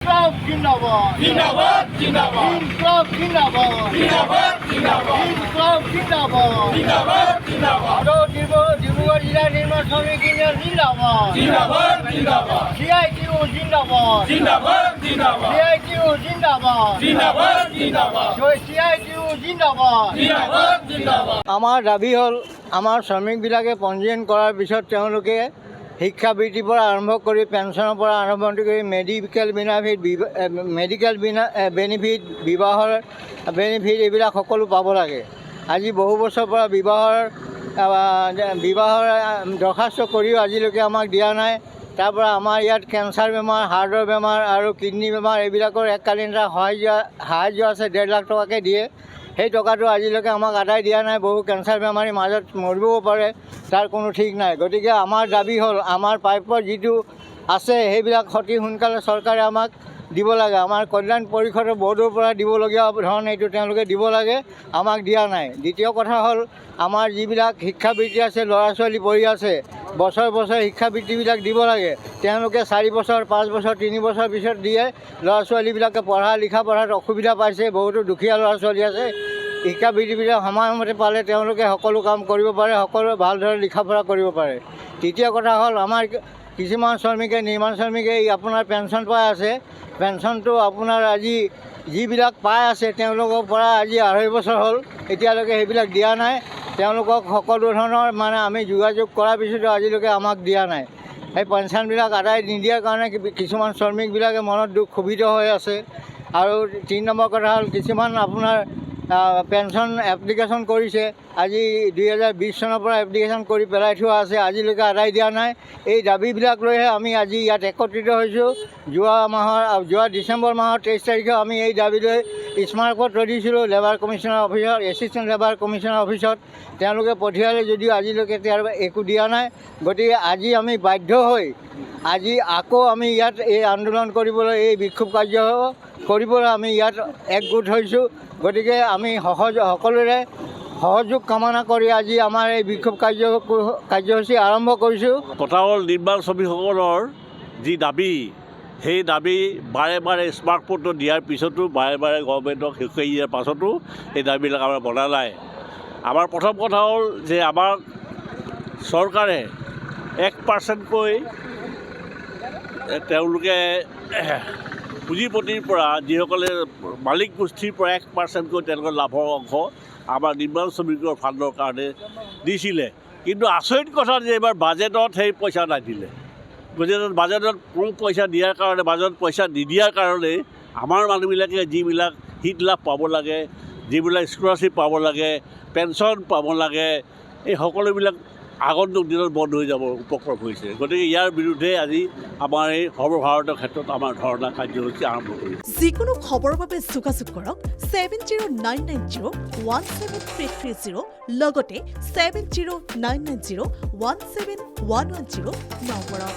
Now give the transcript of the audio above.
ইনকলাব জিন্দাবাদ জিন্দাবাদ জিন্দাবাদ ইনকলাব জিন্দাবাদ জিন্দাবাদ জিন্দাবাদ ইনকলাব জিন্দাবাদ জিন্দাবাদ জিন্দাবাদ ডিব্ৰুগড় জিলা নিৰ্মাণ শ্ৰমিক ইউনিয়ন জিন্দাবাদ জিন্দাবাদ জিন্দাবাদ CITU জিন্দাবাদ জিন্দাবাদ জিন্দাবাদ CITU জিন্দাবাদ জিন্দাবাদ জিন্দাবাদ CITU জিন্দাবাদ জিন্দাবাদ জিন্দাবাদ আমাৰ দাবী হ'ল আমাৰ শ্ৰমিকবিলাকে পঞ্জীয়ন কৰাৰ পিছত তেওঁলোকে শিক্ষাবৃত্তিৰ পৰা আৰম্ভ কৰি পেঞ্চনৰ পৰা আৰম্ভ কৰি মেডিকেল বেনিফিট বিবাহৰ বেনিফিট এইবিলাক সকলো পাব লাগে। আজি বহু বছৰৰ পৰা বিবাহৰ দৰখাস্ত কৰিও আজিলৈকে আমাক দিয়া নাই। তাৰ পৰা আমাৰ ইয়াত কেঞ্চাৰ বেমাৰ, হাৰ্টৰ বেমাৰ আৰু কিডনী বেমাৰ এইবিলাকৰ এককালীন এটা সাহাৰ্য আছে, 1.5 লাখ টকাকৈ দিয়ে। সেই টকাটো আজিলৈকে আমাক আদায় দিয়া নাই। বহু কেঞ্চাৰ বেমাৰীৰ মাজত মৰিবও পাৰে, তাৰ কোনো ঠিক নাই। গতিকে আমাৰ দাবী হ'ল আমাৰ পাইপৰ যিটো আছে সেইবিলাক অতি সোনকালে চৰকাৰে আমাক দিব লাগে। আমাৰ কল্যাণ পৰিষদৰ বৰ্ডৰ পৰা দিবলগীয়া ধৰণ এইটো তেওঁলোকে দিব লাগে, আমাক দিয়া নাই। দ্বিতীয় কথা হ'ল আমাৰ যিবিলাক শিক্ষাবৃত্তি আছে, ল'ৰা ছোৱালী পঢ়ি আছে, বছৰ বছৰ শিক্ষাবৃত্তিবিলাক দিব লাগে। তেওঁলোকে 4 বছৰ, 5 বছৰ, 3 বছৰ পিছত দিয়ে। ল'ৰা ছোৱালীবিলাকে লিখা পঢ়াত অসুবিধা পাইছে। বহুতো দুখীয়া ল'ৰা ছোৱালী আছে। শিক্ষাবৃত্তিবিলাক সময়মতে পালে তেওঁলোকে সকলো কাম কৰিব পাৰে, সকলোৱে ভালদৰে লিখা পঢ়া কৰিব পাৰে। তৃতীয় কথা হ'ল আমাৰ কিছুমান শ্ৰমিকে, নিৰ্মাণ শ্ৰমিকে আপোনাৰ পেঞ্চন পাই আছে। পেঞ্চনটো আপোনাৰ আজি যিবিলাক পাই আছে তেওঁলোকৰ পৰা আজি 2.5 বছৰ হ'ল, এতিয়ালৈকে সেইবিলাক দিয়া নাই। তেওঁলোকক সকলো ধৰণৰ আমি যোগাযোগ কৰাৰ পিছতো আজিলৈকে আমাক দিয়া নাই। সেই পেঞ্চনবিলাক আদায় নিদিয়াৰ কাৰণে কিছুমান শ্ৰমিকবিলাকে মনত দুখ ক্ষোভিত হৈ আছে। আৰু 3 নম্বৰ কথা হ'ল কিছুমান আপোনাৰ পেঞ্চন এপ্লিকেশ্যন কৰিছে, আজি 2020 চনৰ পৰা এপ্লিকেশ্যন কৰি পেলাই থোৱা আছে, আজিলৈকে আদায় দিয়া নাই। এই দাবীবিলাক লৈহে আমি আজি ইয়াত একত্ৰিত হৈছোঁ। যোৱা ডিচেম্বৰ মাহৰ 23 তাৰিখে আমি এই দাবী লৈ স্মাৰকপত্ৰ দিছিলোঁ লেবাৰ কমিশ্যনাৰ অফিচত, এছিষ্টেণ্ট লেবাৰ কমিশ্যনাৰ অফিচত। তেওঁলোকে পঠিয়ালে যদিও আজিলৈকে একো দিয়া নাই। গতিকে আজি আমি বাধ্য হৈ আজি আকৌ আমি ইয়াত এই আন্দোলন কৰিবলৈ, এই বিক্ষোভ কাৰ্য কৰিবলৈ আমি ইয়াত একগোট হৈছোঁ। গতিকে আমি সকলোৰে সহযোগ কামনা কৰি আজি আমাৰ এই বিক্ষোভ কাৰ্যসূচী আৰম্ভ কৰিছোঁ। কথা হ'ল নিৰ্মাণ শ্ৰমিকসকলৰ যি দাবী, সেই দাবী বাৰে বাৰে স্মাৰকপত্ৰ দিয়াৰ পিছতো, বাৰে বাৰে গভৰ্ণমেণ্টক হেৰুৱাই দিয়াৰ পাছতো এই দাবীবিলাক আমাৰ বনা নাই। আমাৰ প্ৰথম কথা হ'ল যে আমাৰ চৰকাৰে 1%কৈ তেওঁলোকে পুঁজিপতিৰ পৰা, যিসকলে মালিক গোষ্ঠীৰ পৰা 1%কৈ তেওঁলোকৰ লাভৰ অংশ আমাৰ নিৰ্মাণ শ্ৰমিকৰ ফাণ্ডৰ কাৰণে দিছিলে। কিন্তু আচৰিত কথা যে এইবাৰ বাজেটত সেই পইচা নাদিলে। বাজেটত কোনো পইচা দিয়াৰ কাৰণে, বাজেটত পইচা নিদিয়াৰ কাৰণে আমাৰ মানুহবিলাকে যিবিলাক হিত লাভ পাব লাগে, যিবিলাক স্কলাৰশ্বিপ পাব লাগে, পেঞ্চন পাব লাগে, এই সকলোবিলাক আগন্তুক দিনত বন্ধ হৈ যাব উপক্ৰম হৈছে। গতিকে ইয়াৰ বিৰুদ্ধে আজি আমাৰ এই সৰ্বভাৰতীয় ক্ষেত্ৰত আমাৰ ধৰ্ণা কাৰ্যসূচী আৰম্ভ কৰিছে। যিকোনো খবৰৰ বাবে যোগাযোগ কৰক 7099017330 লগতে 7099017110 নম্বৰত।